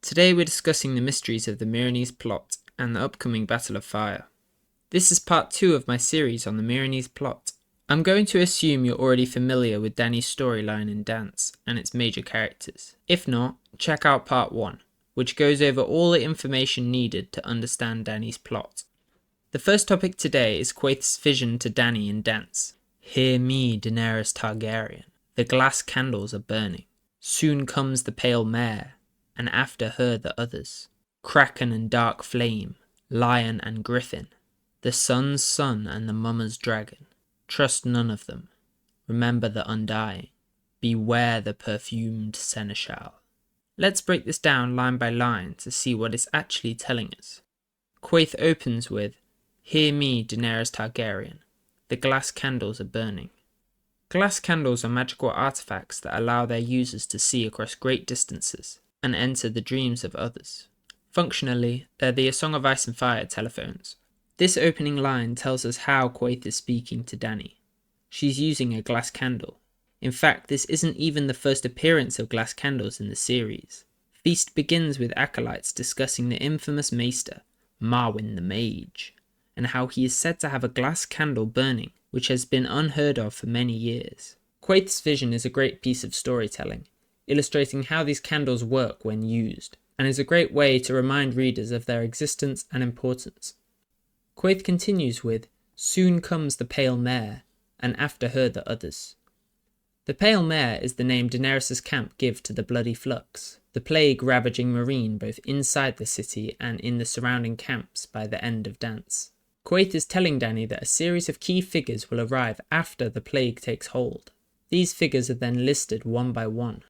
Today we're discussing the mysteries of the Meereenese plot and the upcoming Battle of Fire. This is part 2 of my series on the Meereenese plot. I'm going to assume you're already familiar with Dany's storyline in Dance and its major characters. If not, check out part 1, which goes over all the information needed to understand Dany's plot. The first topic today is Quaithe's vision to Dany in Dance. Hear me, Daenerys Targaryen. The glass candles are burning. Soon comes the pale mare, and after her the others. Kraken and dark flame, lion and griffin, the sun's son and the mummer's dragon. Trust none of them. Remember the undying. Beware the perfumed seneschal. Let's break this down line by line to see what it's actually telling us. Quaithe opens with, Hear me, Daenerys Targaryen. The glass candles are burning. Glass candles are magical artifacts that allow their users to see across great distances and enter the dreams of others. Functionally, they're the A Song of Ice and Fire telephones. This opening line tells us how Quaithe is speaking to Dany. She's using a glass candle. In fact, this isn't even the first appearance of glass candles in the series. Feast begins with acolytes discussing the infamous maester, Marwyn the Mage, and how he is said to have a glass candle burning, which has been unheard of for many years. Quaithe's vision is a great piece of storytelling, illustrating how these candles work when used, and is a great way to remind readers of their existence and importance. Quaithe continues with, Soon comes the pale mare, and after her the others. The pale mare is the name Daenerys' camp give to the bloody flux, the plague ravaging Meereen both inside the city and in the surrounding camps by the end of Dance. Quaithe is telling Dany that a series of key figures will arrive after the plague takes hold. These figures are then listed one by one.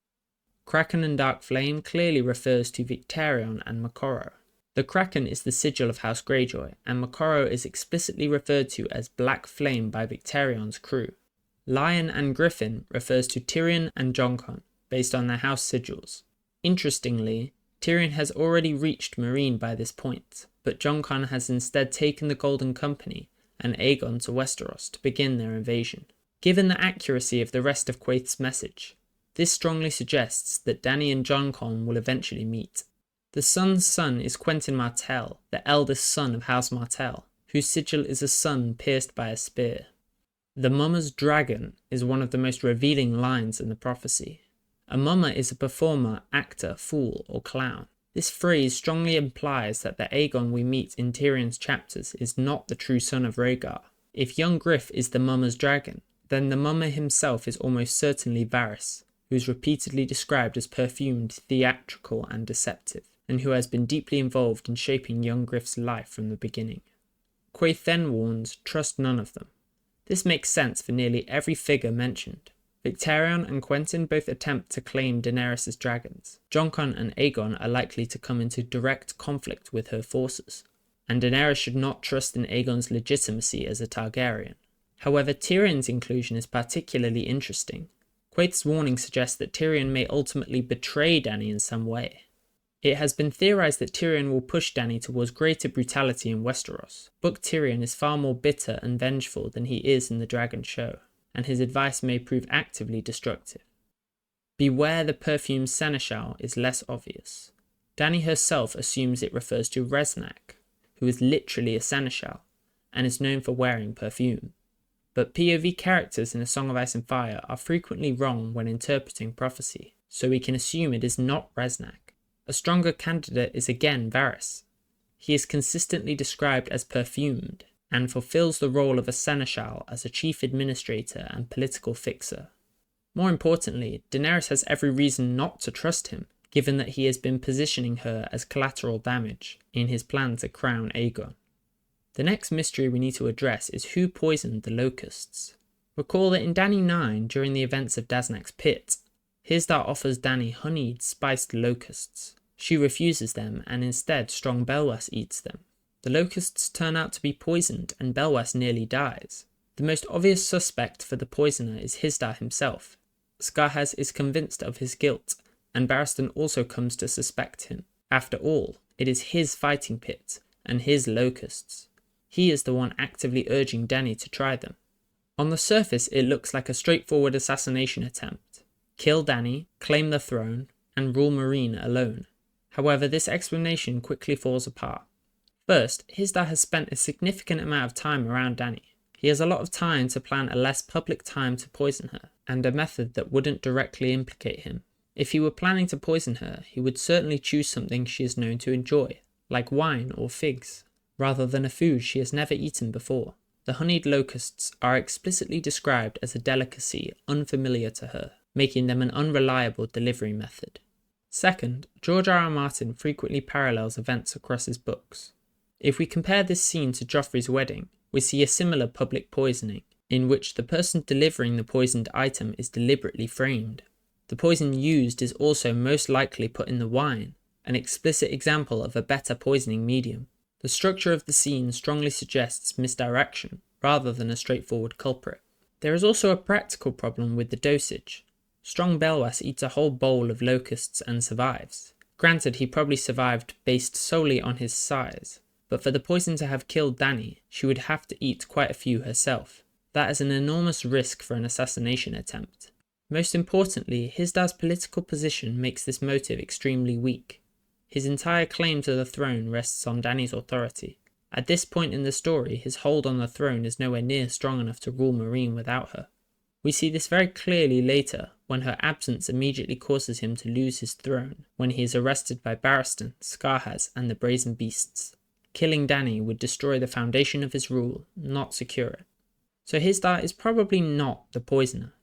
Kraken and Dark Flame clearly refers to Victarion and Moqorro. The Kraken is the sigil of House Greyjoy, and Moqorro is explicitly referred to as Black Flame by Victarion's crew. Lion and Griffin refers to Tyrion and Jonqon, based on their house sigils. Interestingly, Tyrion has already reached Meereen by this point, but Jonqon has instead taken the Golden Company and Aegon to Westeros to begin their invasion. Given the accuracy of the rest of Quaithe's message, this strongly suggests that Dany and Jonqon will eventually meet. The sun's son is Quentyn Martell, the eldest son of House Martell, whose sigil is a sun pierced by a spear. The mummer's dragon is one of the most revealing lines in the prophecy. A mummer is a performer, actor, fool, or clown. This phrase strongly implies that the Aegon we meet in Tyrion's chapters is not the true son of Rhaegar. If young Griff is the mummer's dragon, then the mummer himself is almost certainly Varys, who is repeatedly described as perfumed, theatrical, and deceptive, and who has been deeply involved in shaping young Griff's life from the beginning. Quaithe then warns, trust none of them. This makes sense for nearly every figure mentioned. Victarion and Quentyn both attempt to claim Daenerys' dragons. Jonqon and Aegon are likely to come into direct conflict with her forces, and Daenerys should not trust in Aegon's legitimacy as a Targaryen. However, Tyrion's inclusion is particularly interesting. Quaithe's warning suggests that Tyrion may ultimately betray Dany in some way. It has been theorized that Tyrion will push Dany towards greater brutality in Westeros. Book Tyrion is far more bitter and vengeful than he is in the Dragon show, and his advice may prove actively destructive. Beware the perfumed seneschal is less obvious. Dany herself assumes it refers to Resnac, who is literally a seneschal, and is known for wearing perfume. But POV characters in A Song of Ice and Fire are frequently wrong when interpreting prophecy, so we can assume it is not Resnac. A stronger candidate is again Varys. He is consistently described as perfumed, and fulfills the role of a seneschal as a chief administrator and political fixer. More importantly, Daenerys has every reason not to trust him, given that he has been positioning her as collateral damage in his plan to crown Aegon. The next mystery we need to address is who poisoned the Locusts. Recall that in Dany 9, during the events of Daznak's pit, Hizdar offers Dany honeyed, spiced locusts. She refuses them, and instead Strong Belwas eats them. The Locusts turn out to be poisoned, and Belwas nearly dies. The most obvious suspect for the poisoner is Hizdar himself. Skarhaz is convinced of his guilt, and Barristan also comes to suspect him. After all, it is his fighting pit, and his locusts. He is the one actively urging Dany to try them. On the surface, it looks like a straightforward assassination attempt. Kill Dany, claim the throne, and rule Meereen alone. However, this explanation quickly falls apart. First, Hisdar has spent a significant amount of time around Dany. He has a lot of time to plan a less public time to poison her, and a method that wouldn't directly implicate him. If he were planning to poison her, he would certainly choose something she is known to enjoy, like wine or figs, rather than a food she has never eaten before. The honeyed locusts are explicitly described as a delicacy unfamiliar to her, making them an unreliable delivery method. Second, George R.R. Martin frequently parallels events across his books. If we compare this scene to Joffrey's wedding, we see a similar public poisoning, in which the person delivering the poisoned item is deliberately framed. The poison used is also most likely put in the wine, an explicit example of a better poisoning medium. The structure of the scene strongly suggests misdirection, rather than a straightforward culprit. There is also a practical problem with the dosage. Strong Belwas eats a whole bowl of locusts and survives. Granted, he probably survived based solely on his size, but for the poison to have killed Dany, she would have to eat quite a few herself. That is an enormous risk for an assassination attempt. Most importantly, Hisdar's political position makes this motive extremely weak. His entire claim to the throne rests on Dany's authority. At this point in the story, his hold on the throne is nowhere near strong enough to rule Meereen without her. We see this very clearly later, when her absence immediately causes him to lose his throne, when he is arrested by Barristan, Scarhaz, and the Brazen Beasts. Killing Dany would destroy the foundation of his rule, not secure it. So Hisdar is probably not the poisoner.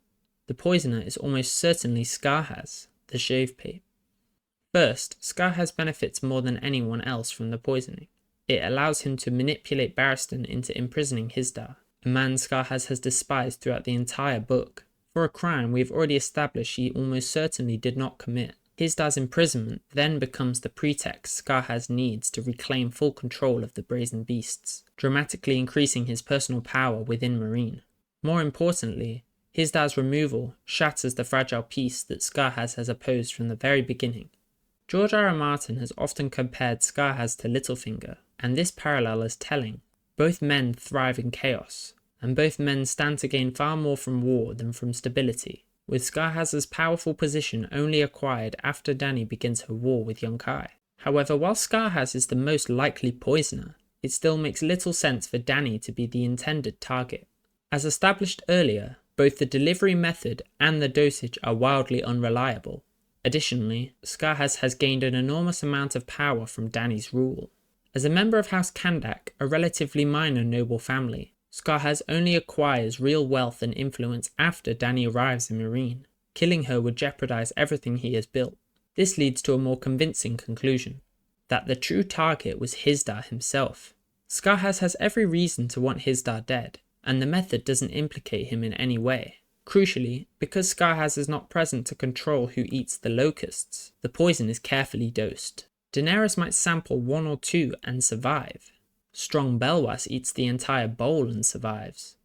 The poisoner is almost certainly Scarhaz, the shave pate. First, Scarhaz benefits more than anyone else from the poisoning. It allows him to manipulate Barristan into imprisoning Hisdar, a man Scarhaz has despised throughout the entire book, for a crime we have already established he almost certainly did not commit. Hisdar's imprisonment then becomes the pretext Scarhaz needs to reclaim full control of the Brazen Beasts, dramatically increasing his personal power within Meereen. More importantly, Hisdar's removal shatters the fragile peace that Scarhaz has opposed from the very beginning. George R.R. Martin has often compared Scarhaz to Littlefinger, and this parallel is telling. Both men thrive in chaos, and both men stand to gain far more from war than from stability, with Scarhaz's powerful position only acquired after Dany begins her war with Yunkai. However, while Scarhaz is the most likely poisoner, it still makes little sense for Dany to be the intended target. As established earlier, both the delivery method and the dosage are wildly unreliable. Additionally, Scarhaz has gained an enormous amount of power from Dany's rule. As a member of House Kandak, a relatively minor noble family, Scarhaz only acquires real wealth and influence after Dany arrives in Meereen. Killing her would jeopardize everything he has built. This leads to a more convincing conclusion, that the true target was Hisdar himself. Scarhaz has every reason to want Hisdar dead, and the method doesn't implicate him in any way. Crucially, because Scarhaz is not present to control who eats the locusts, the poison is carefully dosed. Daenerys might sample one or two and survive. Strong Belwas eats the entire bowl and survives.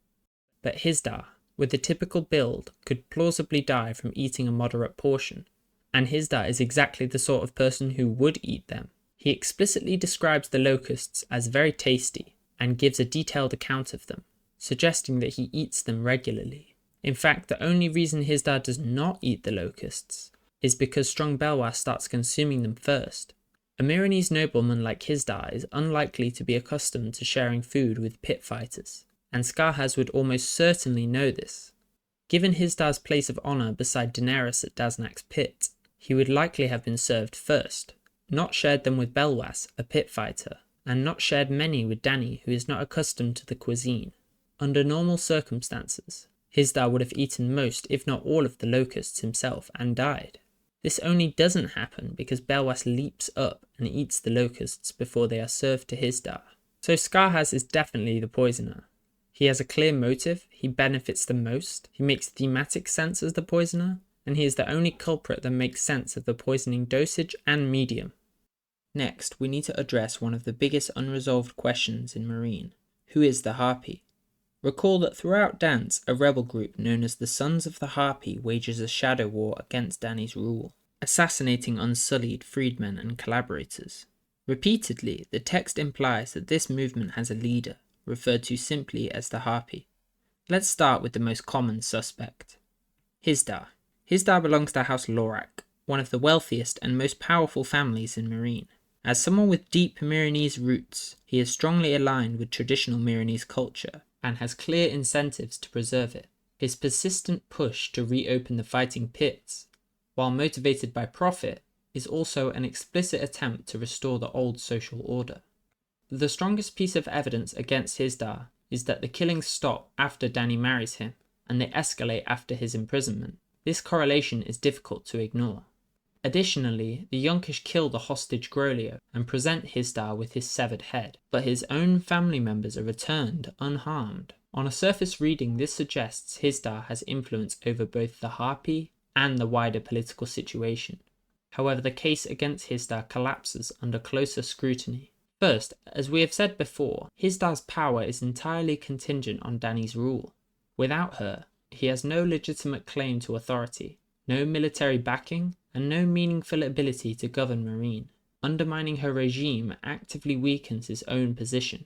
But Hisdar, with the typical build, could plausibly die from eating a moderate portion. And Hisdar is exactly the sort of person who would eat them. He explicitly describes the locusts as very tasty, and gives a detailed account of them, suggesting that he eats them regularly. In fact, the only reason Hisdar does not eat the locusts is because Strong Belwas starts consuming them first. A Meereenese nobleman like Hisdar is unlikely to be accustomed to sharing food with pit fighters, and Scarhaz would almost certainly know this. Given Hisdar's place of honour beside Daenerys at Daznak's pit, he would likely have been served first, not shared them with Belwas, a pit fighter, and not shared many with Dany, who is not accustomed to the cuisine. Under normal circumstances, Hisdar would have eaten most, if not all, of the locusts himself and died. This only doesn't happen because Belwas leaps up and eats the locusts before they are served to Hisdar. So Scarhaz is definitely the poisoner. He has a clear motive, he benefits the most, he makes thematic sense as the poisoner, and he is the only culprit that makes sense of the poisoning dosage and medium. Next, we need to address one of the biggest unresolved questions in Meereen. Who is the Harpy? Recall that throughout Dance, a rebel group known as the Sons of the Harpy wages a shadow war against Dany's rule, assassinating unsullied freedmen and collaborators. Repeatedly, the text implies that this movement has a leader, referred to simply as the Harpy. Let's start with the most common suspect. Hisdar. Hisdar belongs to House Lorak, one of the wealthiest and most powerful families in Meereen. As someone with deep Meereenese roots, he is strongly aligned with traditional Meereenese culture and has clear incentives to preserve it. His persistent push to reopen the fighting pits, while motivated by profit, is also an explicit attempt to restore the old social order. The strongest piece of evidence against Hizdahr is that the killings stop after Dany marries him, and they escalate after his imprisonment. This correlation is difficult to ignore. Additionally, the Yunkish kill the hostage Groleo and present Hizdahr with his severed head, but his own family members are returned unharmed. On a surface reading, this suggests Hizdahr has influence over both the Harpy and the wider political situation. However, the case against Hizdahr collapses under closer scrutiny. First, as we have said before, Hizdahr's power is entirely contingent on Dany's rule. Without her, he has no legitimate claim to authority, no military backing, and no meaningful ability to govern Meereen. Undermining her regime actively weakens his own position.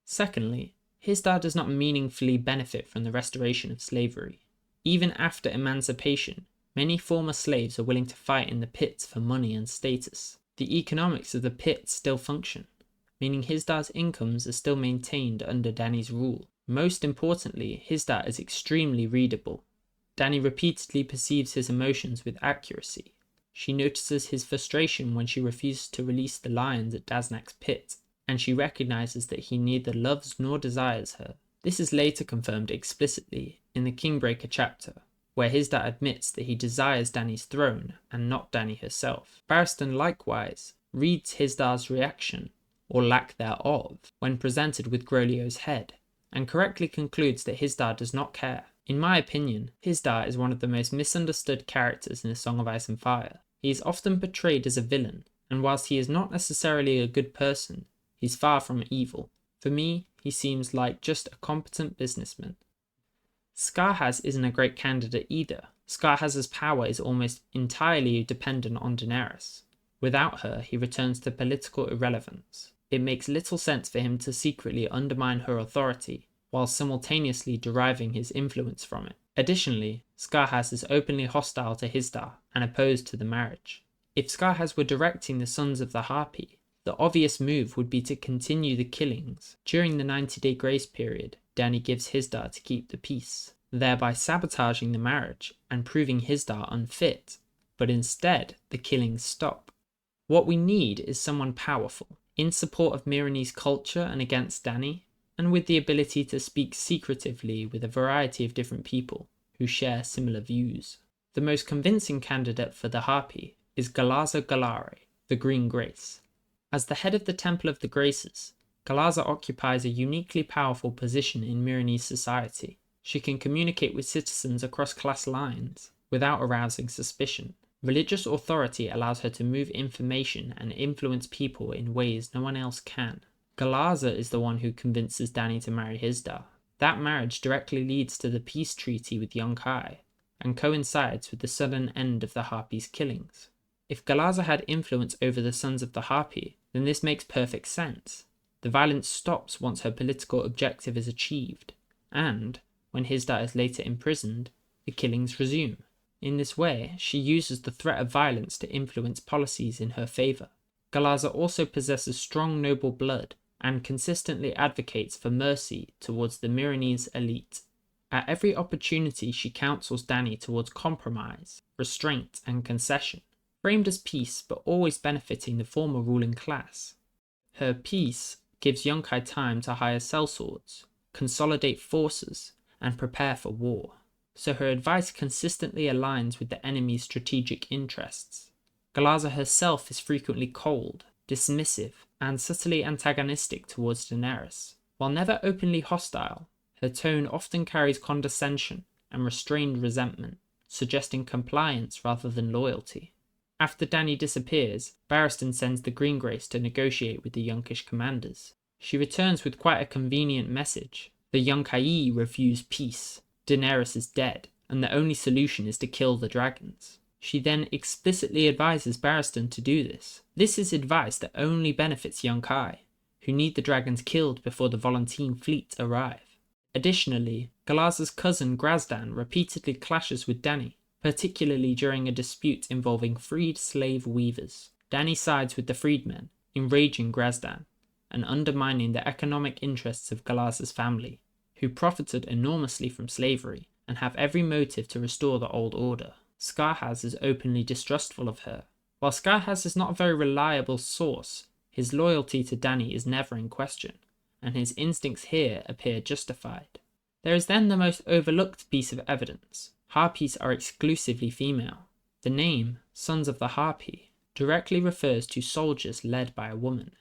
Secondly, Hizdahr does not meaningfully benefit from the restoration of slavery. Even after emancipation, many former slaves are willing to fight in the pits for money and status. The economics of the pits still function, meaning Hizdahr's incomes are still maintained under Dany's rule. Most importantly, Hizdahr is extremely readable. Dany repeatedly perceives his emotions with accuracy. She notices his frustration when she refuses to release the lions at Daznak's pit, and she recognizes that he neither loves nor desires her. This is later confirmed explicitly in the Kingbreaker chapter, where Hizdahr admits that he desires Dany's throne and not Dany herself. Barristan likewise reads Hizdahr's reaction, or lack thereof, when presented with Groleo's head, and correctly concludes that Hizdahr does not care. In my opinion, Hizdahr is one of the most misunderstood characters in A Song of Ice and Fire. He is often portrayed as a villain, and whilst he is not necessarily a good person, he's far from evil. For me, he seems like just a competent businessman. Skarhaz isn't a great candidate either. Skarhaz's power is almost entirely dependent on Daenerys. Without her, he returns to political irrelevance. It makes little sense for him to secretly undermine her authority, while simultaneously deriving his influence from it. Additionally, Skarhaz is openly hostile to Hizdahr and opposed to the marriage. If Skarhaz were directing the Sons of the Harpy, the obvious move would be to continue the killings. During the 90-day grace period, Dany gives Hizdahr to keep the peace, thereby sabotaging the marriage and proving Hizdahr unfit, but instead the killings stop. What we need is someone powerful, in support of Meereenese culture and against Dany, and with the ability to speak secretively with a variety of different people who share similar views. The most convincing candidate for the Harpy is Galaza Galare, the Green Grace. As the head of the Temple of the Graces, Galaza occupies a uniquely powerful position in Meereenese society. She can communicate with citizens across class lines without arousing suspicion. Religious authority allows her to move information and influence people in ways no one else can. Galaza is the one who convinces Dany to marry Hizdahr. That marriage directly leads to the peace treaty with Yunkai, and coincides with the sudden end of the Harpy's killings. If Galaza had influence over the Sons of the Harpy, then this makes perfect sense. The violence stops once her political objective is achieved, and, when Hizdahr is later imprisoned, the killings resume. In this way, she uses the threat of violence to influence policies in her favour. Galaza also possesses strong noble blood, and consistently advocates for mercy towards the Meereenese elite. At every opportunity she counsels Dany towards compromise, restraint and concession, framed as peace but always benefiting the former ruling class. Her peace gives Yunkai time to hire sellswords, consolidate forces, and prepare for war, so her advice consistently aligns with the enemy's strategic interests. Galaza herself is frequently cold, dismissive, and subtly antagonistic towards Daenerys. While never openly hostile, her tone often carries condescension and restrained resentment, suggesting compliance rather than loyalty. After Dany disappears, Barristan sends the Greengrace to negotiate with the Yunkish commanders. She returns with quite a convenient message. The Yunkai refuse peace, Daenerys is dead, and the only solution is to kill the dragons. She then explicitly advises Barristan to do this. This is advice that only benefits Yunkai, who need the dragons killed before the Volantene fleet arrive. Additionally, Galaza's cousin Grazdan repeatedly clashes with Dany. particularly during a dispute involving freed slave weavers. Dany sides with the freedmen, enraging Grazdan, and undermining the economic interests of Galarza's family, who profited enormously from slavery and have every motive to restore the old order. Scarhaz is openly distrustful of her. While Scarhaz is not a very reliable source, his loyalty to Dany is never in question, and his instincts here appear justified. There is then the most overlooked piece of evidence. Harpies are exclusively female. The name, Sons of the Harpy, directly refers to soldiers led by a woman.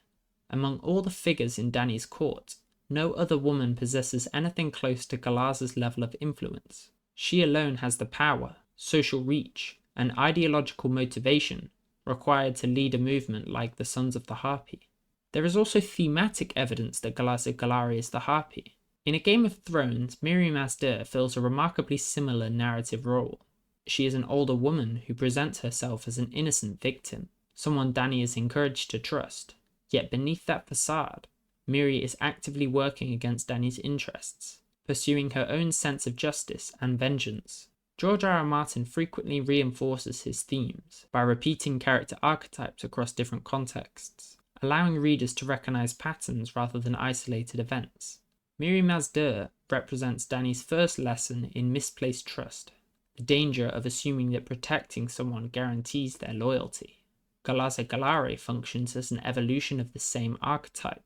Among all the figures in Dany's court, no other woman possesses anything close to Galarza's level of influence. She alone has the power, social reach, and ideological motivation required to lead a movement like the Sons of the Harpy. There is also thematic evidence that Galarza Galari is the Harpy. In A Game of Thrones, Meereen-based fills a remarkably similar narrative role. She is an older woman who presents herself as an innocent victim, someone Dany is encouraged to trust. Yet beneath that facade, Meereen is actively working against Dany's interests, pursuing her own sense of justice and vengeance. George R. R. Martin frequently reinforces his themes by repeating character archetypes across different contexts, allowing readers to recognize patterns rather than isolated events. Meereen-based represents Dany's first lesson in misplaced trust, the danger of assuming that protecting someone guarantees their loyalty. Galarza Galari functions as an evolution of the same archetype.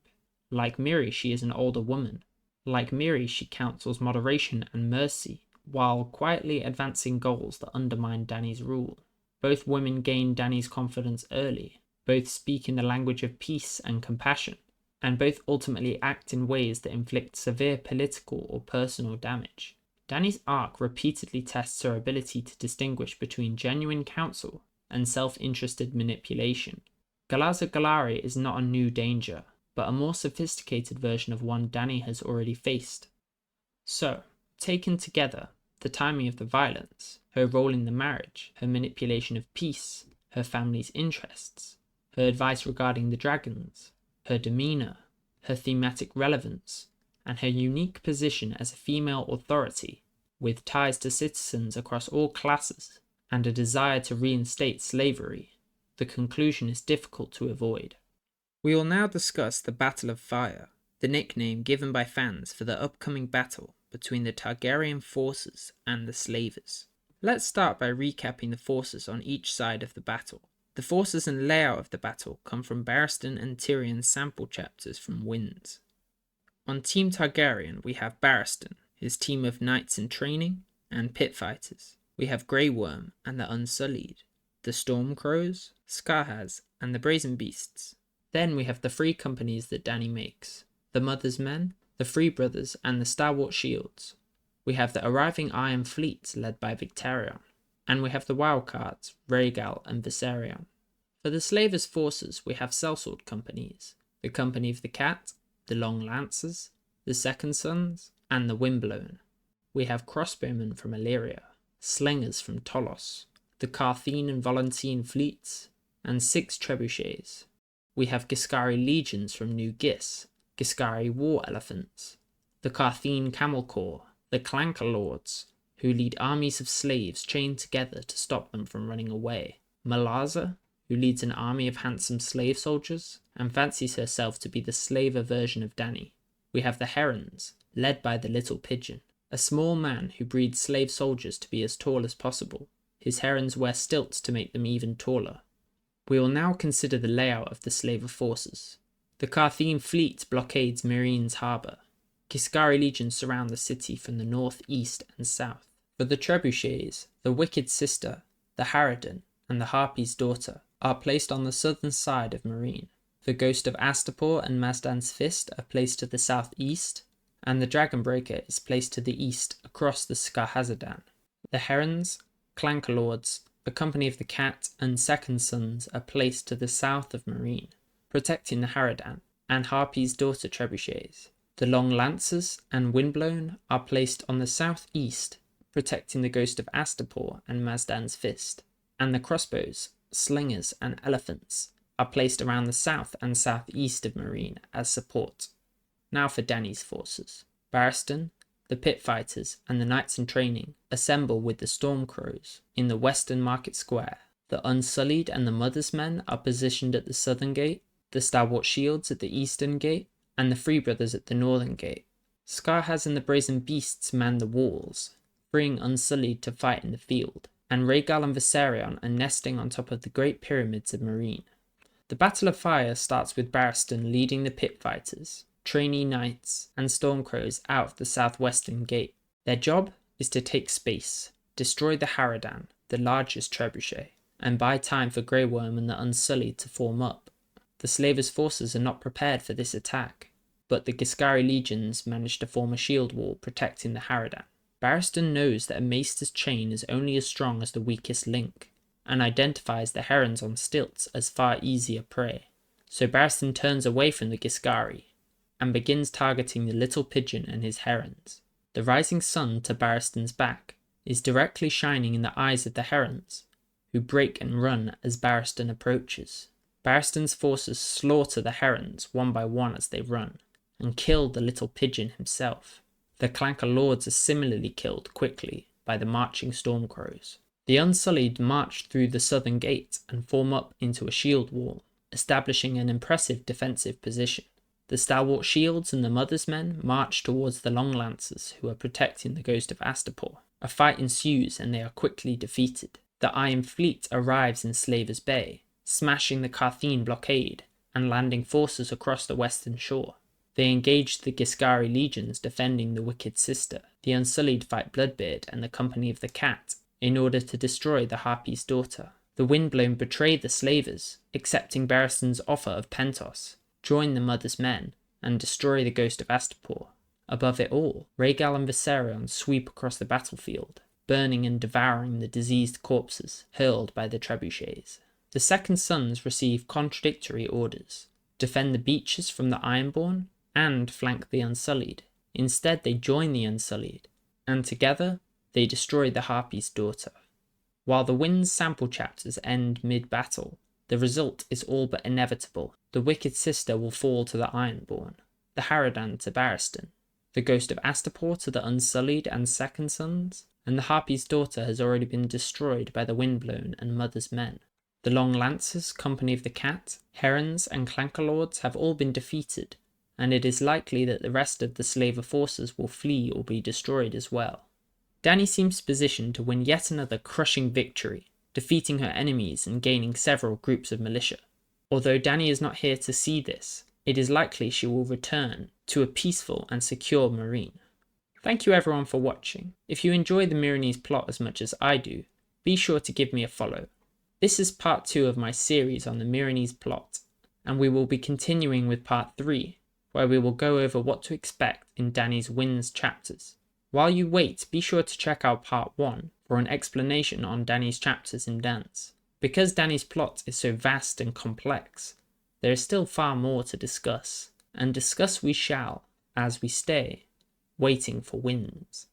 Like Meereen, she is an older woman. Like Meereen, she counsels moderation and mercy, while quietly advancing goals that undermine Dany's rule. Both women gain Dany's confidence early, both speak in the language of peace and compassion, and both ultimately act in ways that inflict severe political or personal damage. Dany's arc repeatedly tests her ability to distinguish between genuine counsel and self-interested manipulation. Galarza Galari is not a new danger, but a more sophisticated version of one Dany has already faced. So, taken together, the timing of the violence, her role in the marriage, her manipulation of peace, her family's interests, her advice regarding the dragons, her demeanour, her thematic relevance, and her unique position as a female authority, with ties to citizens across all classes, and a desire to reinstate slavery, the conclusion is difficult to avoid. We will now discuss the Battle of Fire, the nickname given by fans for the upcoming battle between the Targaryen forces and the Slavers. Let's start by recapping the forces on each side of the battle. The forces and layout of the battle come from Barristan and Tyrion's sample chapters from Winds. On Team Targaryen we have Barristan, his team of knights in training, and pit fighters. We have Grey Worm and the Unsullied, the Stormcrows, Scarhaz, and the Brazen Beasts. Then we have the three companies that Dany makes, the Mother's Men, the Free Brothers, and the Stalwart Shields. We have the arriving Iron Fleet led by Victarion, and we have the Wildcards, Rhaegal and Viserion. For the Slavers' forces we have sellsword companies, the Company of the Cat, the Long Lancers, the Second Sons, and the Windblown. We have crossbowmen from Illyria, slingers from Tolos, the Carthene and Volantene fleets, and 6 trebuchets. We have Giscari legions from New Gis, Giscari war elephants, the Carthene camel corps, the Clanker lords, who lead armies of slaves chained together to stop them from running away, Malaza, who leads an army of handsome slave soldiers and fancies herself to be the slaver version of Dany. We have the Herons, led by the Little Pigeon, a small man who breeds slave soldiers to be as tall as possible. His herons wear stilts to make them even taller. We will now consider the layout of the slaver forces. The Carthene fleet blockades Meereen's harbour. Giscari legions surround the city from the north, east, and south. For the trebuchets, the Wicked Sister, the Harridan, and the Harpy's daughter are placed on the southern side of Meereen. The Ghost of Astapor and Mazdan's Fist are placed to the southeast, and the Dragonbreaker is placed to the east across the Scarhazadan. The Herons, Clankerlords, the Company of the Cat, and Second Sons are placed to the south of Meereen, protecting the Harridan and Harpy's daughter trebuchets. The Long Lancers and Windblown are placed on the southeast, protecting the Ghost of Astapor and Mazdan's Fist, and the crossbows, slingers, and elephants are placed around the south and southeast of Meereen as support. Now for Dany's forces. Barristan, the pit fighters, and the knights in training assemble with the storm crows in the western market square. The Unsullied and the Mother's Men are positioned at the southern gate, the stalwart shields at the eastern gate, and the Free Brothers at the northern gate. Scarhaz and the Brazen Beasts man the walls, freeing Unsullied to fight in the field, and Rhaegal and Viserion are nesting on top of the great pyramids of Meereen. The Battle of Fire starts with Barristan leading the pit fighters, trainee knights, and stormcrows out of the southwestern gate. Their job is to take space, destroy the Harridan, the largest trebuchet, and buy time for Grey Worm and the Unsullied to form up. The Slavers' forces are not prepared for this attack, but the Giscari legions manage to form a shield wall protecting the Harridan. Barristan knows that a maester's chain is only as strong as the weakest link, and identifies the herons on stilts as far easier prey. So Barristan turns away from the Giscari, and begins targeting the little pigeon and his herons. The rising sun to Barristan's back is directly shining in the eyes of the herons, who break and run as Barristan approaches. Barristan's forces slaughter the herons one by one as they run, and kill the little pigeon himself. The Clanker Lords are similarly killed quickly by the marching Stormcrows. The Unsullied march through the southern gate and form up into a shield wall, establishing an impressive defensive position. The stalwart shields and the Mother's Men march towards the Long Lancers who are protecting the Ghost of Astapor. A fight ensues and they are quickly defeated. The Iron Fleet arrives in Slaver's Bay, smashing the Carthene blockade and landing forces across the western shore. They engage the Giscari legions defending the Wicked Sister. The Unsullied fight Bloodbeard and the Company of the Cat in order to destroy the Harpy's daughter. The Windblown betray the Slavers, accepting Barristan's offer of Pentos, join the Mother's Men, and destroy the Ghost of Astapor. Above it all, Rhaegal and Viserion sweep across the battlefield, burning and devouring the diseased corpses hurled by the trebuchets. The Second Sons receive contradictory orders: defend the beaches from the Ironborn and flank the Unsullied. Instead, they join the Unsullied, and together they destroy the Harpy's daughter. While the Wind's sample chapters end mid-battle, the result is all but inevitable. The Wicked Sister will fall to the Ironborn, the Harridan to Barristan, the Ghost of Astapor to the Unsullied and Second Sons, and the Harpy's daughter has already been destroyed by the Windblown and Mother's Men. The Long Lancers, Company of the Cat, Herons, and Clanker Lords have all been defeated, and it is likely that the rest of the Slaver forces will flee or be destroyed as well. Dany seems positioned to win yet another crushing victory, defeating her enemies and gaining several groups of militia. Although Dany is not here to see this, it is likely she will return to a peaceful and secure Meereen. Thank you everyone for watching. If you enjoy the Meereenese plot as much as I do, be sure to give me a follow. This is part 2 of my series on the Meereenese plot, and we will be continuing with part 3, where we will go over what to expect in Dany's Winds chapters. While you wait, be sure to check out part 1 for an explanation on Dany's chapters in Dance. Because Dany's plot is so vast and complex, there is still far more to discuss, and discuss we shall, as we stay, waiting for Winds.